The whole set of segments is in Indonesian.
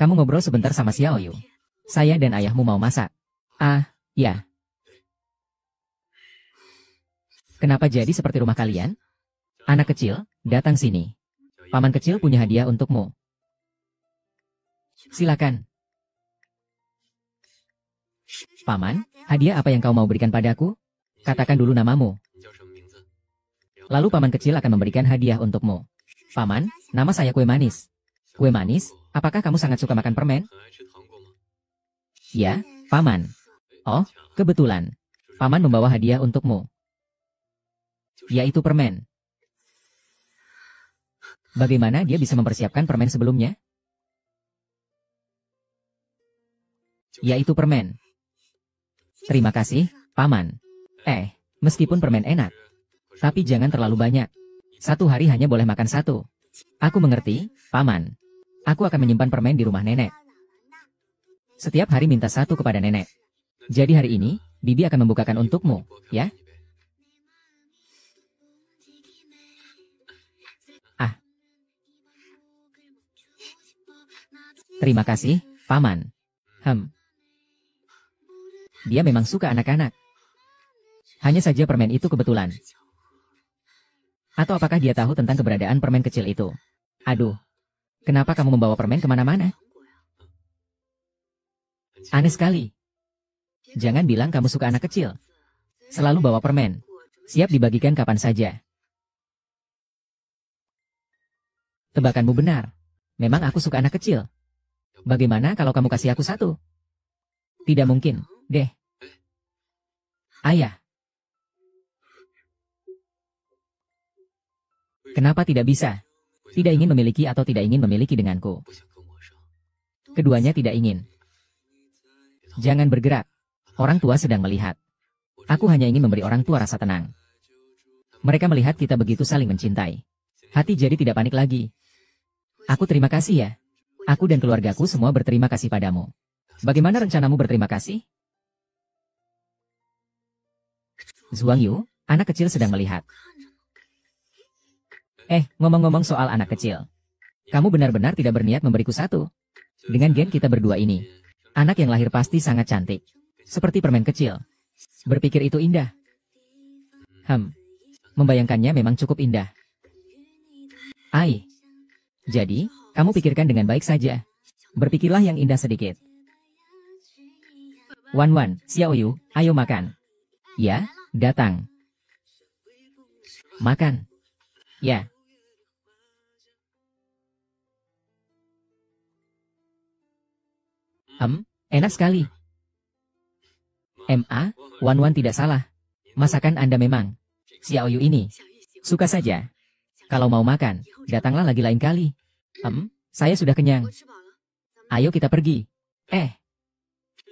Kamu ngobrol sebentar sama Xiao Yu. Saya dan ayahmu mau masak. Ah, ya. Kenapa jadi seperti rumah kalian? Anak kecil, datang sini. Paman kecil punya hadiah untukmu. Silakan. Paman, hadiah apa yang kau mau berikan padaku? Katakan dulu namamu. Lalu paman kecil akan memberikan hadiah untukmu. Paman, nama saya Kue Manis. Kue Manis, apakah kamu sangat suka makan permen? Ya, Paman. Oh, kebetulan. Paman membawa hadiah untukmu. Yaitu permen. Bagaimana dia bisa mempersiapkan permen sebelumnya? Yaitu permen. Terima kasih, Paman. Meskipun permen enak, tapi jangan terlalu banyak. Satu hari hanya boleh makan satu. Aku mengerti, Paman. Aku akan menyimpan permen di rumah nenek. Setiap hari minta satu kepada nenek. Jadi hari ini, Bibi akan membukakan untukmu, ya? Terima kasih, Paman. Dia memang suka anak-anak. Hanya saja permen itu kebetulan. Atau apakah dia tahu tentang keberadaan permen kecil itu? Aduh, kenapa kamu membawa permen kemana-mana? Aneh sekali. Jangan bilang kamu suka anak kecil. Selalu bawa permen. Siap dibagikan kapan saja. Tebakanmu benar. Memang aku suka anak kecil. Bagaimana kalau kamu kasih aku satu? Tidak mungkin, deh. Ayah. Kenapa tidak bisa? Tidak ingin memiliki atau tidak ingin memiliki denganku? Keduanya tidak ingin. Jangan bergerak. Orang tua sedang melihat. Aku hanya ingin memberi orang tua rasa tenang. Mereka melihat kita begitu saling mencintai. Hati jadi tidak panik lagi. Aku terima kasih ya. Aku dan keluargaku semua berterima kasih padamu. Bagaimana rencanamu berterima kasih? Zhuang Yu, anak kecil sedang melihat. Ngomong-ngomong soal anak kecil. Kamu benar-benar tidak berniat memberiku satu. Dengan gen kita berdua ini. Anak yang lahir pasti sangat cantik. Seperti permen kecil. Berpikir itu indah. Membayangkannya memang cukup indah. Jadi, kamu pikirkan dengan baik saja. Berpikirlah yang indah sedikit. Wan, Xiao Yu, ayo makan. Ya, datang. Makan. Ya. Enak sekali. Wan tidak salah. Masakan Anda memang. Xiao Yu ini. Suka saja. Kalau mau makan, datanglah lagi lain kali. Saya sudah kenyang. Ayo kita pergi.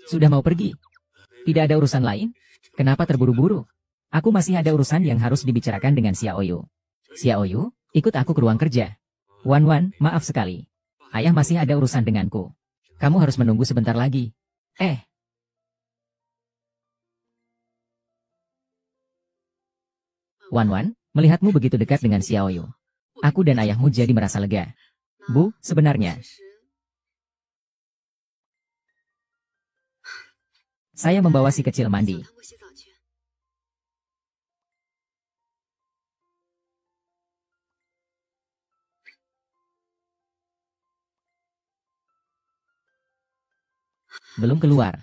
Sudah mau pergi? Tidak ada urusan lain? Kenapa terburu-buru? Aku masih ada urusan yang harus dibicarakan dengan Xiao Yu. Xiao Yu, ikut aku ke ruang kerja. Wan, maaf sekali. Ayah masih ada urusan denganku. Kamu harus menunggu sebentar lagi. Wan, melihatmu begitu dekat dengan Xiao Yu. Aku dan ayahmu jadi merasa lega. Bu, sebenarnya. Saya membawa si kecil mandi. Belum keluar.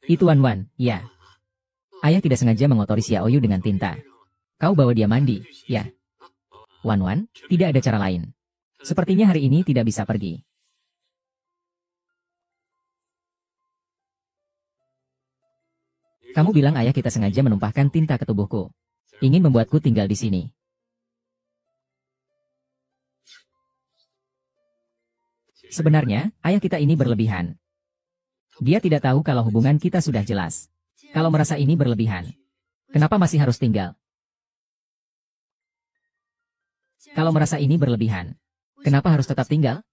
Itu Wan, ya. Ayah tidak sengaja mengotori Xiao Yu dengan tinta. Kau bawa dia mandi, ya. Wan, tidak ada cara lain. Sepertinya hari ini tidak bisa pergi. Kamu bilang ayah kita sengaja menumpahkan tinta ke tubuhku. Ingin membuatku tinggal di sini. Sebenarnya, ayah kita ini berlebihan. Dia tidak tahu kalau hubungan kita sudah jelas. Kalau merasa ini berlebihan, kenapa masih harus tinggal? Kalau merasa ini berlebihan, kenapa harus tetap tinggal?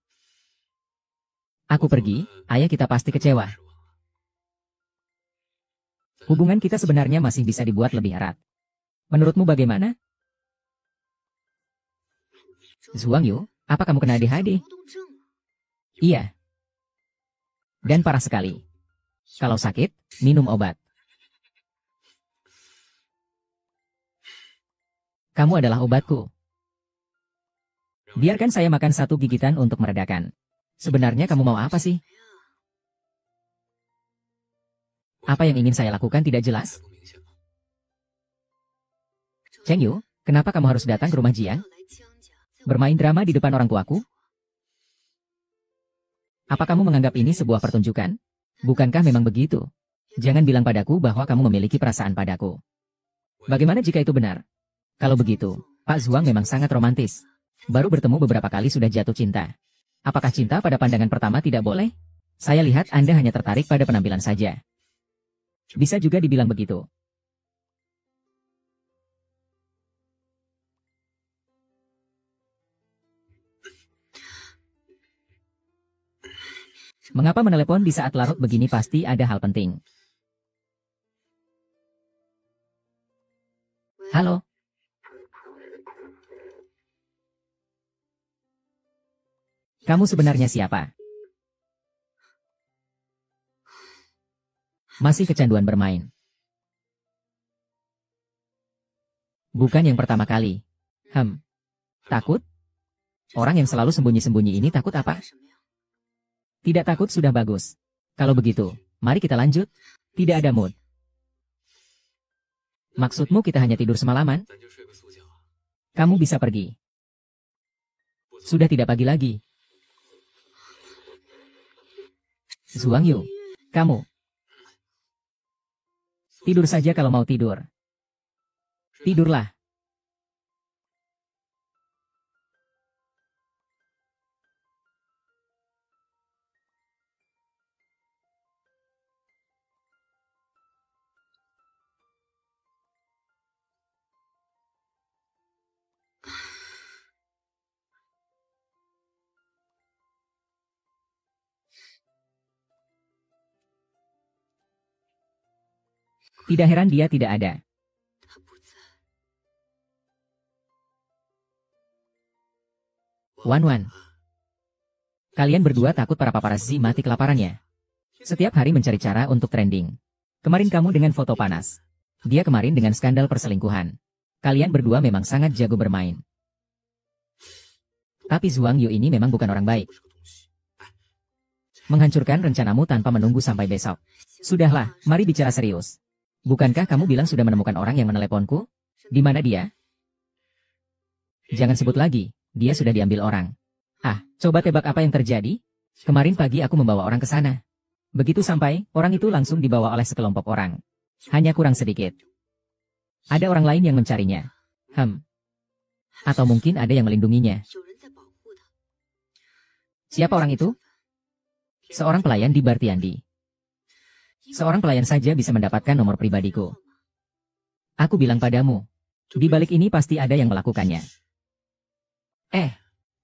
Aku pergi, ayah kita pasti kecewa. Hubungan kita sebenarnya masih bisa dibuat lebih erat. Menurutmu bagaimana? Zhuang Yu, Apa kamu kena ADHD? Iya. Dan parah sekali. Kalau sakit, minum obat. Kamu adalah obatku. Biarkan saya makan satu gigitan untuk meredakan. Sebenarnya kamu mau apa sih? Apa yang ingin saya lakukan tidak jelas? Cheng Yu, kenapa kamu harus datang ke rumah Jian? Bermain drama di depan orang tuaku? Apa kamu menganggap ini sebuah pertunjukan? Bukankah memang begitu? Jangan bilang padaku bahwa kamu memiliki perasaan padaku. Bagaimana jika itu benar? Kalau begitu, Pak Zhuang memang sangat romantis. Baru bertemu beberapa kali sudah jatuh cinta. Apakah cinta pada pandangan pertama tidak boleh? Saya lihat Anda hanya tertarik pada penampilan saja. Bisa juga dibilang begitu. Mengapa menelepon di saat larut begini? Pasti ada hal penting. Halo? Kamu sebenarnya siapa? Masih kecanduan bermain. Bukan yang pertama kali. Takut? Orang yang selalu sembunyi-sembunyi ini takut apa? Tidak takut sudah bagus. Kalau begitu, mari kita lanjut. Tidak ada mood. Maksudmu kita hanya tidur semalaman? Kamu bisa pergi. Sudah tidak pagi lagi. Zhuang Yu, kamu. Tidur saja kalau mau tidur. Tidurlah. Tidak heran dia tidak ada. Wan. Kalian berdua takut para paparazzi mati kelaparannya. Setiap hari mencari cara untuk trending. Kemarin kamu dengan foto panas. Dia kemarin dengan skandal perselingkuhan. Kalian berdua memang sangat jago bermain. Tapi Zhuang Yu ini memang bukan orang baik. Menghancurkan rencanamu tanpa menunggu sampai besok. Sudahlah, mari bicara serius. Bukankah kamu bilang sudah menemukan orang yang meneleponku? Di mana dia? Jangan sebut lagi, dia sudah diambil orang. Coba tebak apa yang terjadi? Kemarin pagi aku membawa orang ke sana. Begitu sampai, orang itu langsung dibawa oleh sekelompok orang. Hanya kurang sedikit. Ada orang lain yang mencarinya. Atau mungkin ada yang melindunginya. Siapa orang itu? Seorang pelayan di Bar Tiandi. Seorang pelayan saja bisa mendapatkan nomor pribadiku. Aku bilang padamu, di balik ini pasti ada yang melakukannya.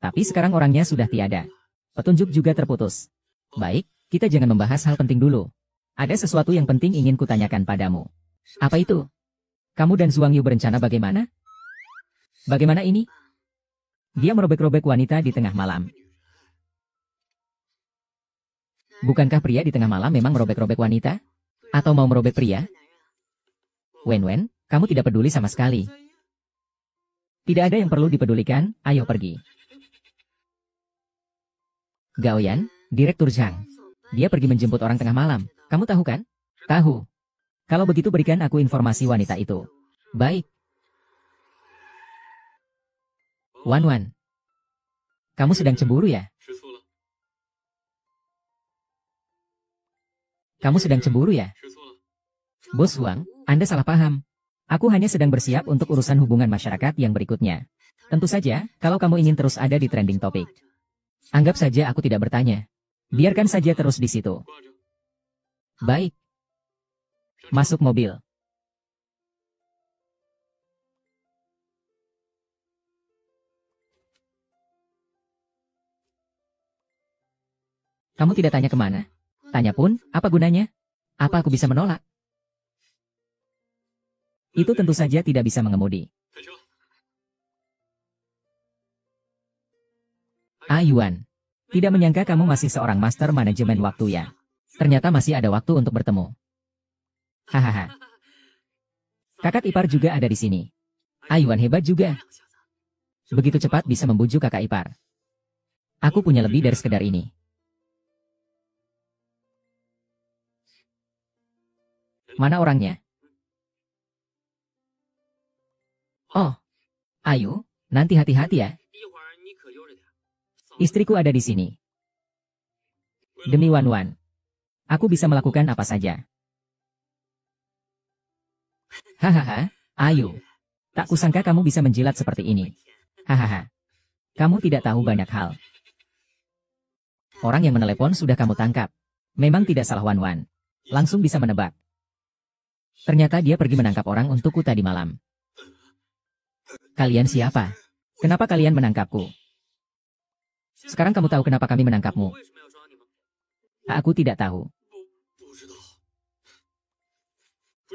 Tapi sekarang orangnya sudah tiada. Petunjuk juga terputus. Baik, kita jangan membahas hal penting dulu. Ada sesuatu yang penting ingin kutanyakan padamu. Apa itu? Kamu dan Zhuang Yu berencana bagaimana? Bagaimana ini? Dia merobek-robek wanita di tengah malam. Bukankah pria di tengah malam memang merobek-robek wanita? Atau mau merobek pria? Wen, kamu tidak peduli sama sekali. Tidak ada yang perlu dipedulikan, ayo pergi. Gaoyan, Direktur Zhang. Dia pergi menjemput orang tengah malam. Kamu tahu kan? Tahu. Kalau begitu berikan aku informasi wanita itu. Baik. Wan. Kamu sedang cemburu ya? Kamu sedang cemburu ya? Bos Wang, Anda salah paham. Aku hanya sedang bersiap untuk urusan hubungan masyarakat yang berikutnya. Tentu saja, kalau kamu ingin terus ada di trending topik. Anggap saja aku tidak bertanya. Biarkan saja terus di situ. Baik. Masuk mobil. Kamu tidak tanya kemana? Tanya pun, apa gunanya? Apa aku bisa menolak? Itu tentu saja tidak bisa mengemudi. Yuan. Tidak menyangka kamu masih seorang master manajemen waktu ya. Ternyata masih ada waktu untuk bertemu. Hahaha. Kakak ipar juga ada di sini. Yuan hebat juga. Begitu cepat bisa membujuk kakak ipar. Aku punya lebih dari sekedar ini. Mana orangnya? Oh, Ayu, nanti hati-hati ya. Istriku ada di sini. Demi Wan, aku bisa melakukan apa saja. Hahaha, Ayu. Tak kusangka kamu bisa menjilat seperti ini. Hahaha. Kamu tidak tahu banyak hal. Orang yang menelepon sudah kamu tangkap. Memang tidak salah Wan. Langsung bisa menebak. Ternyata dia pergi menangkap orang untukku tadi malam. Kalian siapa? Kenapa kalian menangkapku? Sekarang kamu tahu kenapa kami menangkapmu. Aku tidak tahu.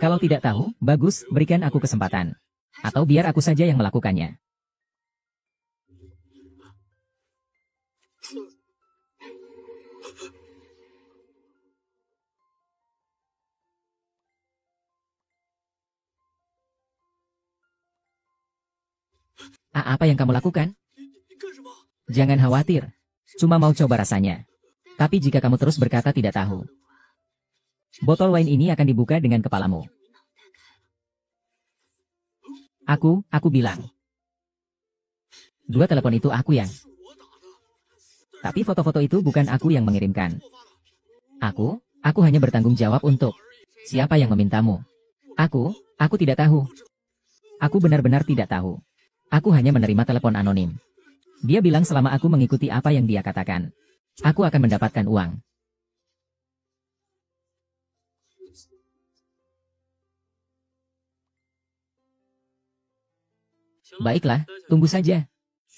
Kalau tidak tahu, bagus, berikan aku kesempatan. Atau biar aku saja yang melakukannya. Apa yang kamu lakukan? Jangan khawatir. Cuma mau coba rasanya. Tapi jika kamu terus berkata tidak tahu, botol wine ini akan dibuka dengan kepalamu. Aku bilang. Dua telepon itu aku yang. Tapi foto-foto itu bukan aku yang mengirimkan. Aku hanya bertanggung jawab untuk siapa yang memintamu. Aku tidak tahu. Aku benar-benar tidak tahu. Aku hanya menerima telepon anonim. Dia bilang selama aku mengikuti apa yang dia katakan, aku akan mendapatkan uang. Baiklah, tunggu saja.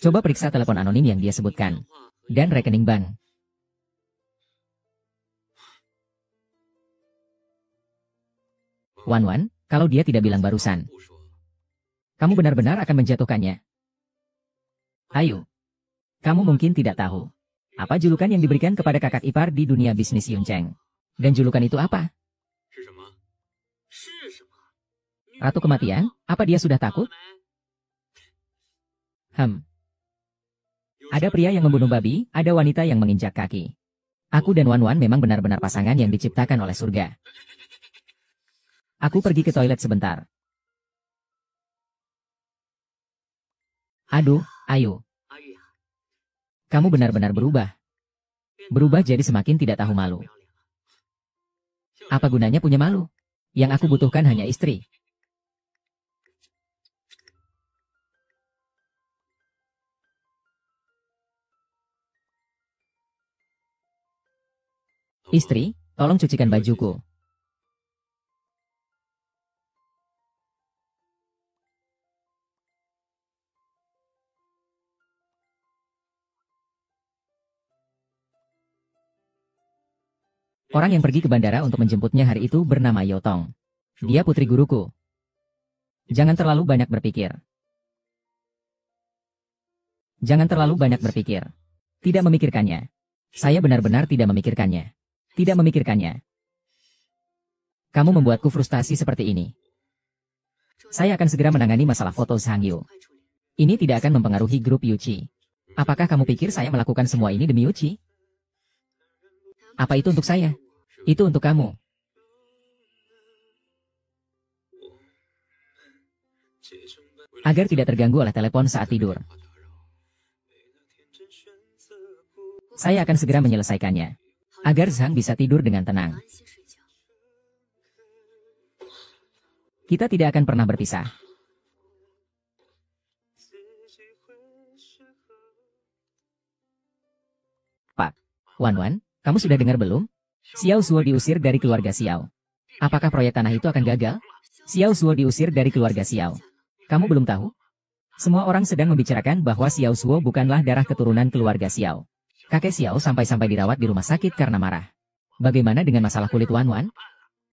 Coba periksa telepon anonim yang dia sebutkan. Dan rekening bank. Wan, kalau dia tidak bilang barusan, kamu benar-benar akan menjatuhkannya. Ayo. Kamu mungkin tidak tahu. Apa julukan yang diberikan kepada kakak ipar di dunia bisnis Yuncheng? Dan julukan itu apa? Ratu Kematian? Apa dia sudah takut? Ada pria yang membunuh babi, ada wanita yang menginjak kaki. Aku dan Wan memang benar-benar pasangan yang diciptakan oleh surga. Aku pergi ke toilet sebentar. Aduh, Ayu. Kamu benar-benar berubah. Berubah jadi semakin tidak tahu malu. Apa gunanya punya malu? Yang aku butuhkan hanya istri. Istri, tolong cucikan bajuku. Orang yang pergi ke bandara untuk menjemputnya hari itu bernama Yotong. Dia putri guruku. Jangan terlalu banyak berpikir. Jangan terlalu banyak berpikir. Tidak memikirkannya. Saya benar-benar tidak memikirkannya. Tidak memikirkannya. Kamu membuatku frustasi seperti ini. Saya akan segera menangani masalah foto Sangyu. Ini tidak akan mempengaruhi grup Yuchi. Apakah kamu pikir saya melakukan semua ini demi Yuchi? Apa itu untuk saya? Itu untuk kamu. Agar tidak terganggu oleh telepon saat tidur. Saya akan segera menyelesaikannya. Agar Zhang bisa tidur dengan tenang. Kita tidak akan pernah berpisah. Pak, Wan, kamu sudah dengar belum? Xiao Zuo diusir dari keluarga Xiao. Apakah proyek tanah itu akan gagal? Xiao Zuo diusir dari keluarga Xiao. Kamu belum tahu? Semua orang sedang membicarakan bahwa Xiao Zuo bukanlah darah keturunan keluarga Xiao. Kakek Xiao sampai-sampai dirawat di rumah sakit karena marah. Bagaimana dengan masalah kulit Wan?